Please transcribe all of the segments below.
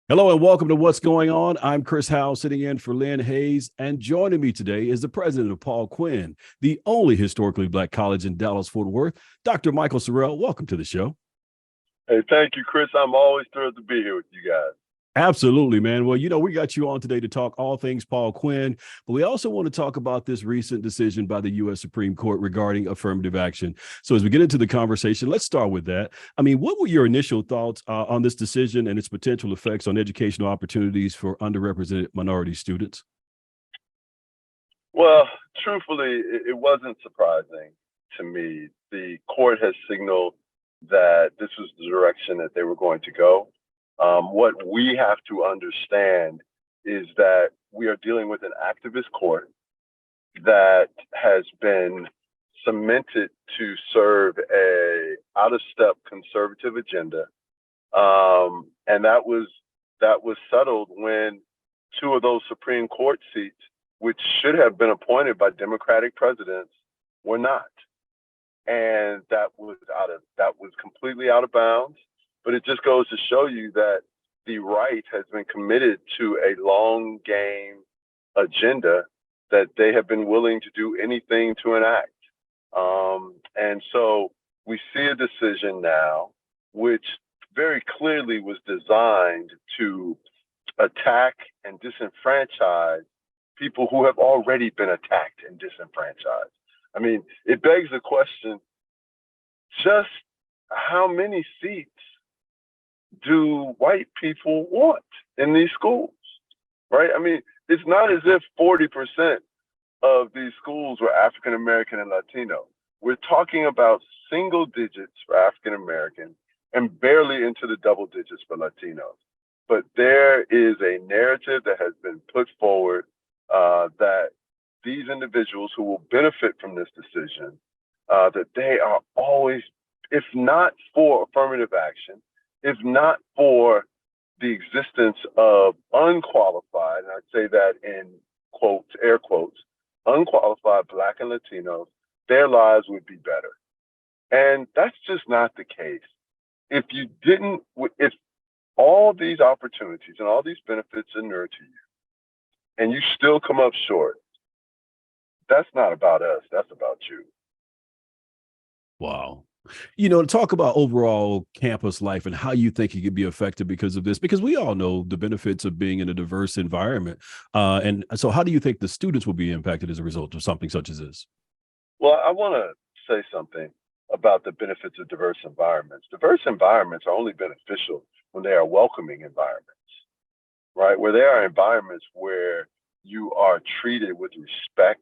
Hello and welcome to What's Going On. I'm Chris Howell, sitting in for Lynn Hayes, and joining me today is the president of Paul Quinn, the only historically Black college in Dallas-Fort Worth, Dr. Michael Sorrell. Welcome to the show. Hey, thank you, Chris. I'm always thrilled to be here with you guys. Absolutely, man. Well, we got you on today to talk all things Paul Quinn, but we also want to talk about this recent decision by the U.S. Supreme Court regarding affirmative action. So, as we get into the conversation, let's start with that. I mean, what were your initial thoughts on this decision and its potential effects on educational opportunities for underrepresented minority students? Well, truthfully, it wasn't surprising to me. The court has signaled that this was the direction that they were going to go. What we have to understand is that we are dealing with an activist court that has been cemented to serve a out of step conservative agenda. And that was settled when two of those Supreme Court seats, which should have been appointed by Democratic presidents, were not. And that was completely out of bounds. But it just goes to show you that the right has been committed to a long game agenda that they have been willing to do anything to enact. And so we see a decision now which very clearly was designed to attack and disenfranchise people who have already been attacked and disenfranchised. I mean, it begs the question, just how many seats do white people want in these schools, right? I mean, it's not as if 40% of these schools were African American and Latino. We're talking about single digits for African American and barely into the double digits for Latinos. But there is a narrative that has been put forward that these individuals who will benefit from this decision, that they are always, if not for affirmative action, if not for the existence of unqualified, and I'd say that in quotes, air quotes, unqualified Black and Latinos, their lives would be better. And that's just not the case. If you didn't, if all these opportunities and all these benefits inure to you, and you still come up short, that's not about us. That's about you. Wow. To talk about overall campus life and how you think it could be affected because of this, because we all know the benefits of being in a diverse environment. And so, how do you think the students will be impacted as a result of something such as this? Well, I want to say something about the benefits of diverse environments. Diverse environments are only beneficial when they are welcoming environments, right? Where they are environments where you are treated with respect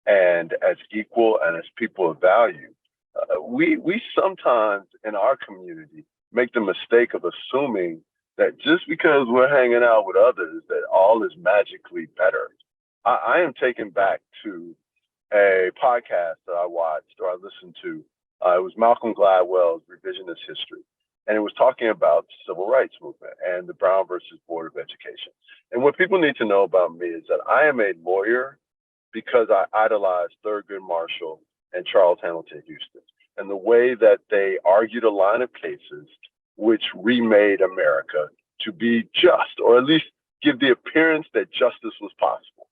and as equal and as people of value. We sometimes in our community make the mistake of assuming that just because we're hanging out with others, that all is magically better. I am taken back to a podcast that I watched or I listened to. It was Malcolm Gladwell's Revisionist History, and it was talking about the civil rights movement and the Brown versus Board of Education. And what people need to know about me is that I am a lawyer because I idolize Thurgood Marshall and Charles Hamilton Houston, and the way that they argued a line of cases which remade America to be just, or at least give the appearance that justice was possible.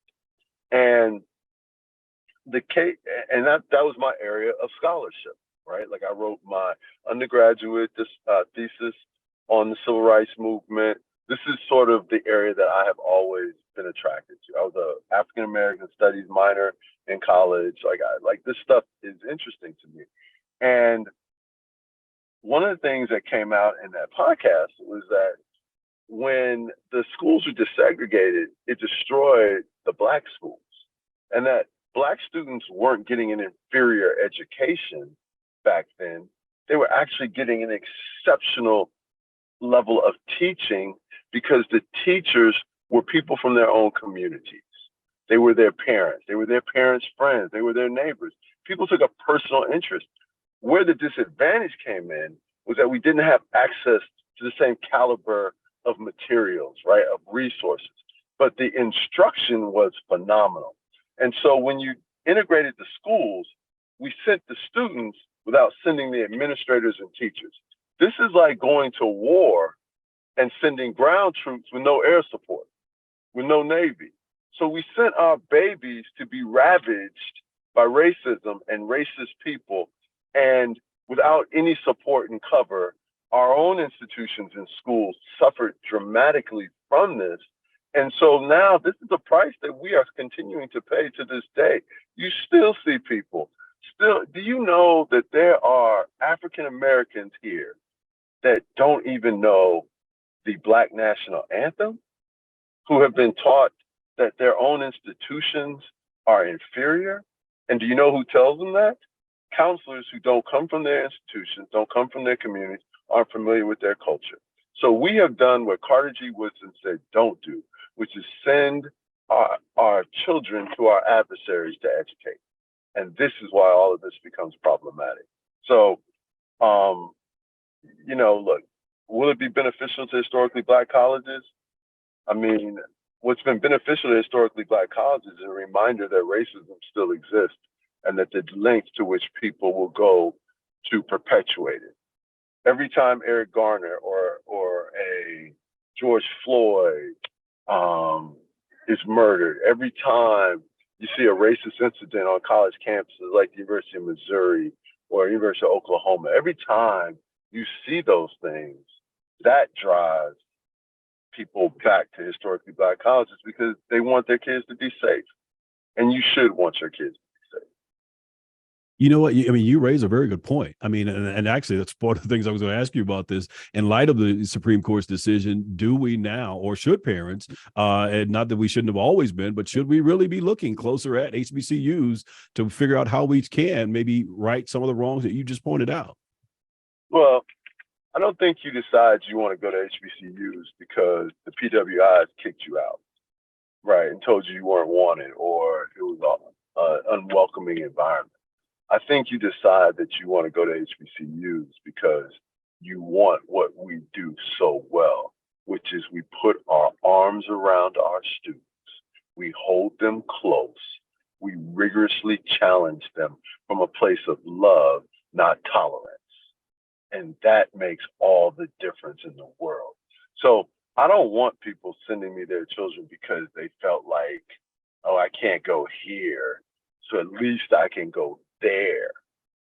And the case, and that was my area of scholarship, right? Like I wrote my undergraduate thesis on the civil rights movement. This is sort of the area that I have always been attracted to. I was a African American studies minor in college. Like this stuff is interesting to me. And one of the things that came out in that podcast was that when the schools were desegregated, it destroyed the Black schools, and that Black students weren't getting an inferior education back then. They were actually getting an exceptional level of teaching because the teachers were people from their own communities. They were their parents. They were their parents' friends. They were their neighbors. People took a personal interest. Where the disadvantage came in was that we didn't have access to the same caliber of materials, right, of resources. But the instruction was phenomenal. And so when you integrated the schools, we sent the students without sending the administrators and teachers. This is like going to war and sending ground troops with no air support, with no Navy. So we sent our babies to be ravaged by racism and racist people. And without any support and cover, our own institutions and schools suffered dramatically from this. And so now this is a price that we are continuing to pay to this day. You still see people. Do you know that there are African Americans here that don't even know the Black National Anthem, who have been taught that their own institutions are inferior? And do you know who tells them that? Counselors who don't come from their institutions, don't come from their communities, aren't familiar with their culture. So we have done what Carter G. Woodson said don't do, which is send our children to our adversaries to educate. And this is why all of this becomes problematic. So, look, will it be beneficial to historically Black colleges? I mean, what's been beneficial to historically Black colleges is a reminder that racism still exists and that the lengths to which people will go to perpetuate it. Every time Eric Garner or a George Floyd is murdered, every time you see a racist incident on college campuses like the University of Missouri or University of Oklahoma, every time you see those things, that drives people back to historically Black colleges because they want their kids to be safe. And you should want your kids to be safe. You know what? You raise a very good point. I mean, and actually, that's one of the things I was going to ask you about this. In light of the Supreme Court's decision, do we now, or should parents, and not that we shouldn't have always been, but should we really be looking closer at HBCUs to figure out how we can maybe right some of the wrongs that you just pointed out? Well, I don't think you decide you want to go to HBCUs because the PWIs kicked you out, right, and told you weren't wanted or it was an unwelcoming environment. I think you decide that you want to go to HBCUs because you want what we do so well, which is we put our arms around our students. We hold them close. We rigorously challenge them from a place of love, not tolerance. And that makes all the difference in the world. So I don't want people sending me their children because they felt like, oh, I can't go here, so at least I can go there.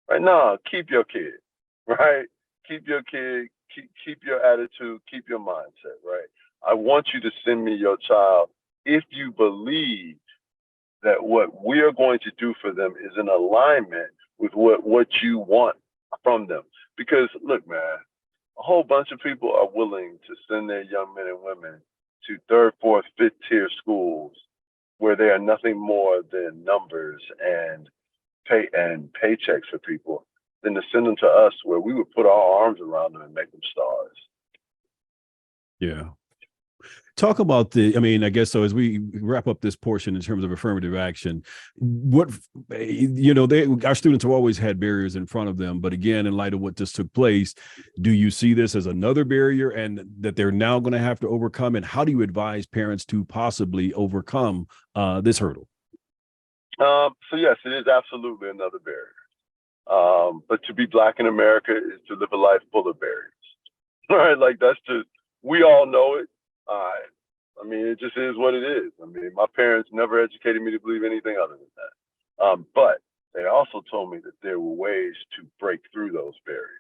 Right? No, keep your kid, right? Keep your kid, keep your attitude, keep your mindset, right? I want you to send me your child if you believe that what we are going to do for them is in alignment with what you want from them. Because look, man, a whole bunch of people are willing to send their young men and women to third, fourth, fifth tier schools where they are nothing more than numbers and paychecks for people than to send them to us where we would put our arms around them and make them stars. Yeah. Talk about I guess so as we wrap up this portion in terms of affirmative action, our students have always had barriers in front of them. But again, in light of what just took place, do you see this as another barrier and that they're now going to have to overcome? And how do you advise parents to possibly overcome this hurdle? So yes, it is absolutely another barrier. But to be Black in America is to live a life full of barriers. Right? Like that's just, we all know it. I mean, it just is what it is. I mean, my parents never educated me to believe anything other than that. But they also told me that there were ways to break through those barriers.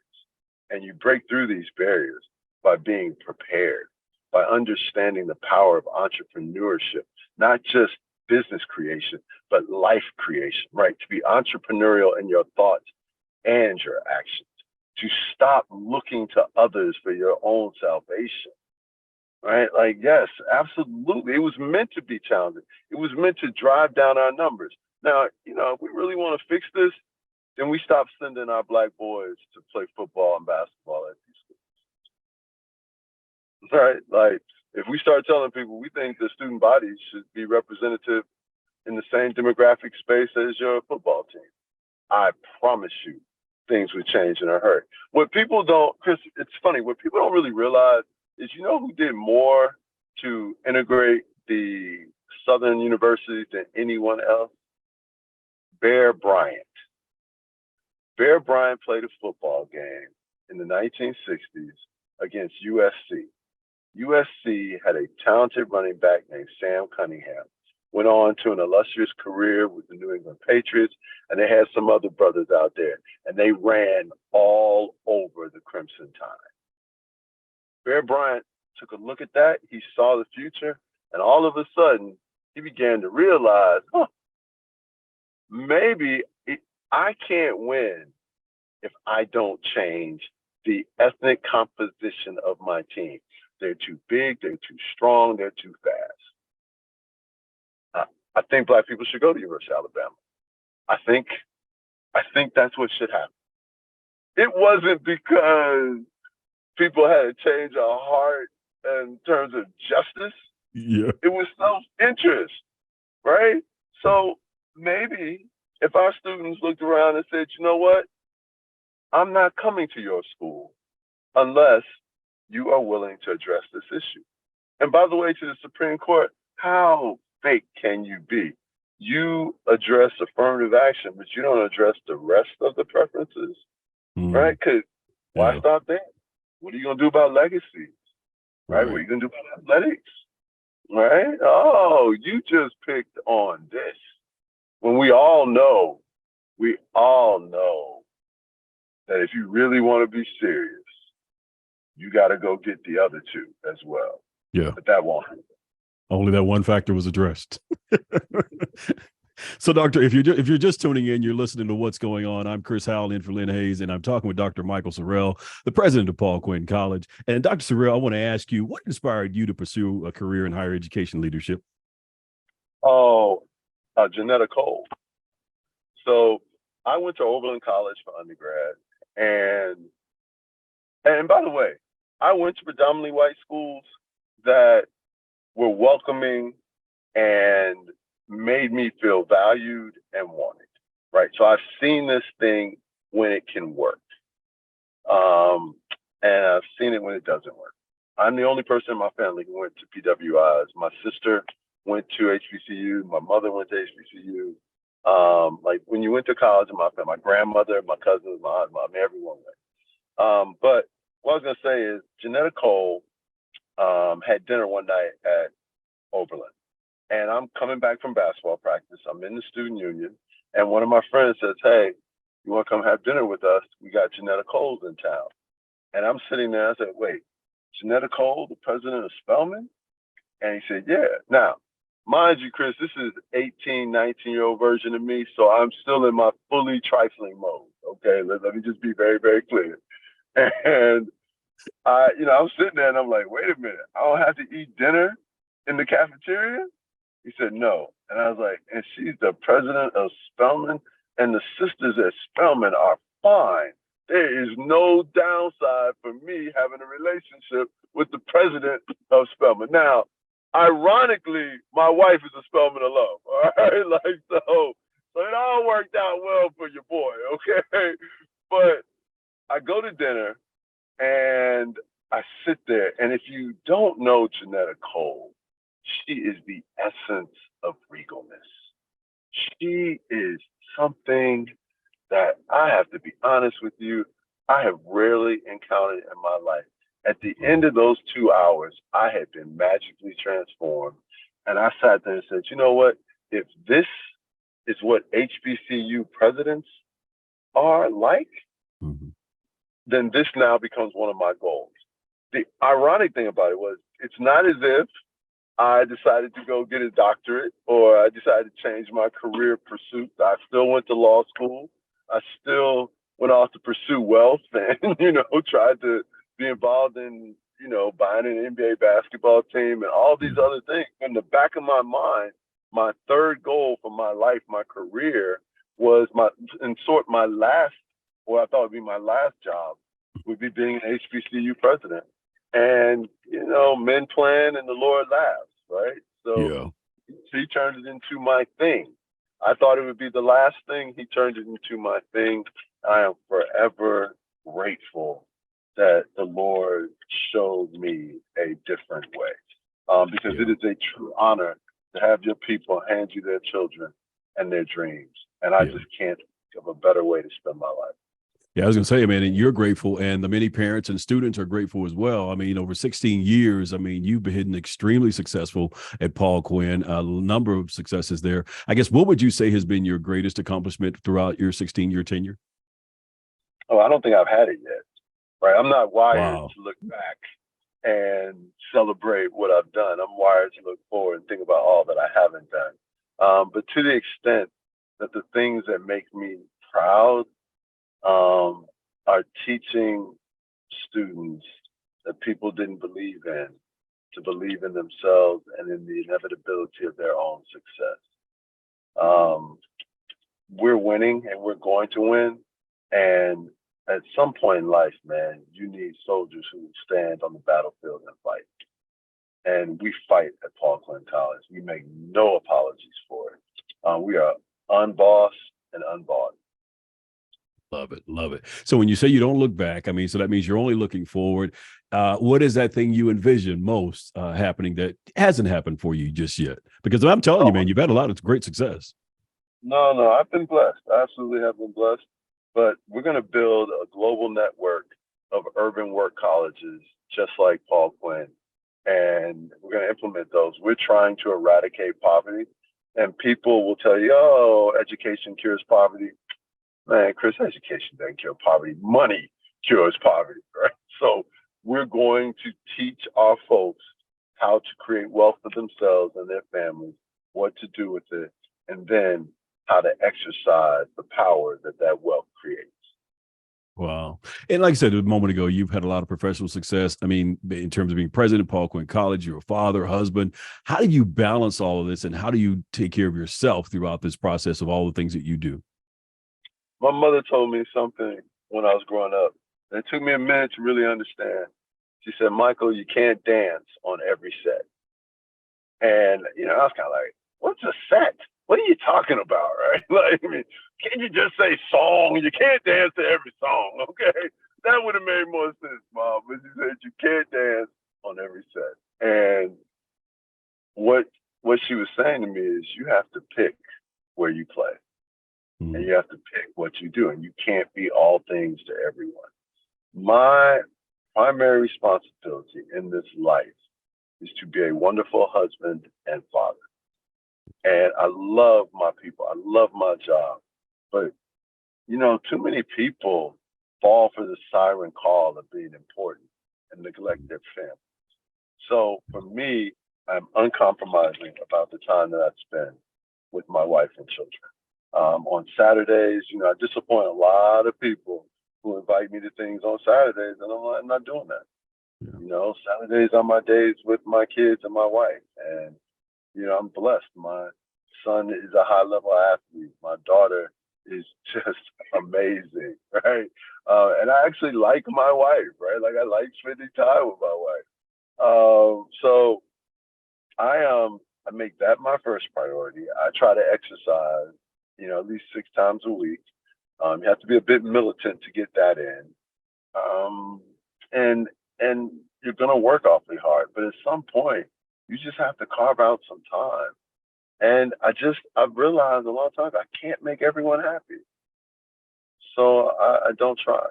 And you break through these barriers by being prepared, by understanding the power of entrepreneurship, not just business creation, but life creation, right? To be entrepreneurial in your thoughts and your actions, to stop looking to others for your own salvation. Right? Like, yes, absolutely. It was meant to be challenging. It was meant to drive down our numbers. Now, if we really want to fix this, then we stop sending our Black boys to play football and basketball at these schools. Right? Like, if we start telling people we think the student body should be representative in the same demographic space as your football team, I promise you things would change in a hurry. What people don't, Chris, it's funny, what people don't really realize is who did more to integrate the Southern universities than anyone else? Bear Bryant. Bear Bryant played a football game in the 1960s against USC. USC had a talented running back named Sam Cunningham. Went on to an illustrious career with the New England Patriots, and they had some other brothers out there, and they ran all over the Crimson Tide. Bear Bryant took a look at that. He saw the future, and all of a sudden, he began to realize, maybe I can't win if I don't change the ethnic composition of my team. They're too big, they're too strong, they're too fast. I think Black people should go to University of Alabama. I think that's what should happen. It wasn't because people had to change our heart in terms of justice. Yeah. It was self-interest, right? So maybe if our students looked around and said, you know what? I'm not coming to your school unless you are willing to address this issue. And by the way, to the Supreme Court, how fake can you be? You address affirmative action, but you don't address the rest of the preferences, right? Because why stop there? What are you going to do about legacy? Right? What are you going to do about athletics? Right? Oh, you just picked on this. When we all know that if you really want to be serious, you got to go get the other two as well. Yeah. But that won't happen. Only that one factor was addressed. So, Doctor, if you're just tuning in, you're listening to What's Going On. I'm Chris Howell in for Lynn Hayes, and I'm talking with Dr. Michael Sorrell, the president of Paul Quinn College. And Dr. Sorrell, I want to ask you, what inspired you to pursue a career in higher education leadership? Oh, Janetta Cole. So I went to Oberlin College for undergrad, and by the way, I went to predominantly white schools that were welcoming and made me feel valued and wanted, right? So I've seen this thing when it can work. And I've seen it when it doesn't work. I'm the only person in my family who went to PWIs. My sister went to HBCU. My mother went to HBCU. Like when you went to college in my family, my grandmother, my cousins, my aunt, everyone went. But what I was gonna say is Janetta Cole had dinner one night at Oberlin. And I'm coming back from basketball practice. I'm in the student union. And one of my friends says, hey, you want to come have dinner with us? We got Janetta Cole in town. And I'm sitting there. I said, wait, Janetta Cole, the president of Spelman? And he said, yeah. Now, mind you, Chris, this is 18, 19-year-old version of me. So I'm still in my fully trifling mode. Okay, let me just be very, very clear. And I'm sitting there and I'm like, wait a minute, I don't have to eat dinner in the cafeteria? He said, no. And I was like, and she's the president of Spelman, and the sisters at Spelman are fine. There is no downside for me having a relationship with the president of Spelman. Now, ironically, my wife is a Spelman alum, all right? So it all worked out well for your boy, okay? But I go to dinner, and I sit there, and if you don't know Janetta Cole, she is the essence of regalness. She is something that I have to be honest with you, I have rarely encountered in my life. At the end of those 2 hours, I had been magically transformed. And I sat there and said, you know what? If this is what HBCU presidents are like, then this now becomes one of my goals. The ironic thing about it was, it's not as if I decided to go get a doctorate or I decided to change my career pursuits. I still went to law school. I still went off to pursue wealth and, tried to be involved in, buying an NBA basketball team and all these other things. In the back of my mind, my third goal for my life, my career was my last, or I thought would be my last job, would be being an HBCU president. And, men plan and the Lord laughs, right? So he turned it into my thing. I thought it would be the last thing. He turned it into my thing. I am forever grateful that the Lord showed me a different way. Because it is a true honor to have your people hand you their children and their dreams. And I just can't think of a better way to spend my life. Yeah, I was going to say, man, and you're grateful, and the many parents and students are grateful as well. I mean, over 16 years, I mean, you've been extremely successful at Paul Quinn, a number of successes there. I guess, what would you say has been your greatest accomplishment throughout your 16-year tenure? Oh, I don't think I've had it yet, right? I'm not wired Wow. to look back and celebrate what I've done. I'm wired to look forward and think about all that I haven't done. But to the extent that the things that make me proud are teaching students that people didn't believe in to believe in themselves and in the inevitability of their own success. Um, we're winning and we're going to win. And at some point in life, man, you need soldiers who stand on the battlefield and fight. And we fight at Paul Quinn College. We make no apologies for it. We are unbossed and unbought. Love it. Love it. So when you say you don't look back, I mean, so that means you're only looking forward. What is that thing you envision most happening that hasn't happened for you just yet? Because I'm telling you, Oh, man, you've had a lot of great success. no, I've been blessed. I absolutely have been blessed. But we're going to build a global network of urban work colleges, just like Paul Quinn. And we're going to implement those. We're trying to eradicate poverty. And people will tell you, oh, education cures poverty. Man, Chris, education doesn't cure poverty. Money cures poverty, right? So we're going to teach our folks how to create wealth for themselves and their families, what to do with it, and then how to exercise the power that that wealth creates. Wow. And like I said a moment ago, you've had a lot of professional success. I mean, in terms of being president of Paul Quinn College, you're a father, husband. How do you balance all of this, and how do you take care of yourself throughout this process of all the things that you do? My mother told me something when I was growing up. And it took me a minute to really understand. She said, Michael, you can't dance on every set. And, I was kind of like, what's a set? What are you talking about, right? Like, I mean, can't you just say song? You can't dance to every song, okay? That would have made more sense, Mom. But she said you can't dance on every set. And what what she was saying to me is you have to pick where you play and Mm. you have to pick what you do, and you can't be all things to everyone. My primary responsibility in this life is to be a wonderful husband and father. And I love my people. I love my job. But, too many people fall for the siren call of being important and neglect their family. So for me, I'm uncompromising about the time that I spend with my wife and children. On Saturdays, I disappoint a lot of people who invite me to things on Saturdays, and I'm not doing that. Yeah. Saturdays are my days with my kids and my wife, and I'm blessed. My son is a high level athlete. My daughter is just amazing, right? And I actually like my wife, right? Like I like spending time with my wife. So I make that my first priority. I try to exercise, at least 6 times a week. You have to be a bit militant to get that in. Um, and and you're gonna work awfully hard, but at some point you just have to carve out some time. And I've realized a lot of times I can't make everyone happy. So I don't try.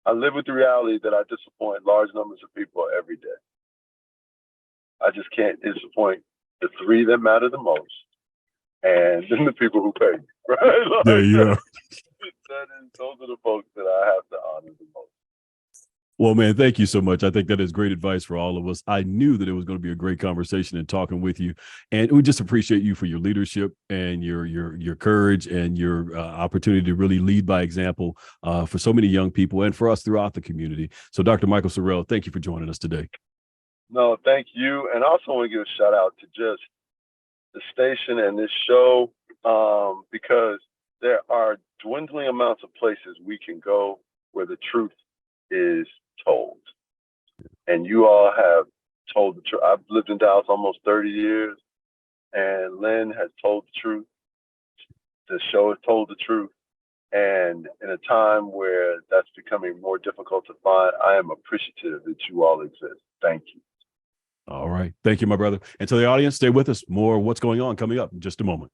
I live with the reality that I disappoint large numbers of people every day. I just can't disappoint the three that matter the most, and then the people who pay me, right? There Like you that, are. those are the folks that I have to honor the most. Well, man, thank you so much. I think that is great advice for all of us. I knew that it was going to be a great conversation and talking with you, and we just appreciate you for your leadership and your courage and your opportunity to really lead by example for so many young people and for us throughout the community. So, Dr. Michael Sorrell, thank you for joining us today. No, thank you. And I also want to give a shout out to just the station and this show, because there are dwindling amounts of places we can go where the truth is told. And you all have told the truth. I've lived in Dallas almost 30 years, and Lynn has told the truth. The show has told the truth. And in a time where that's becoming more difficult to find, I am appreciative that you all exist. Thank you. All right. Thank you, my brother. And to the audience, stay with us. More of what's going on coming up in just a moment.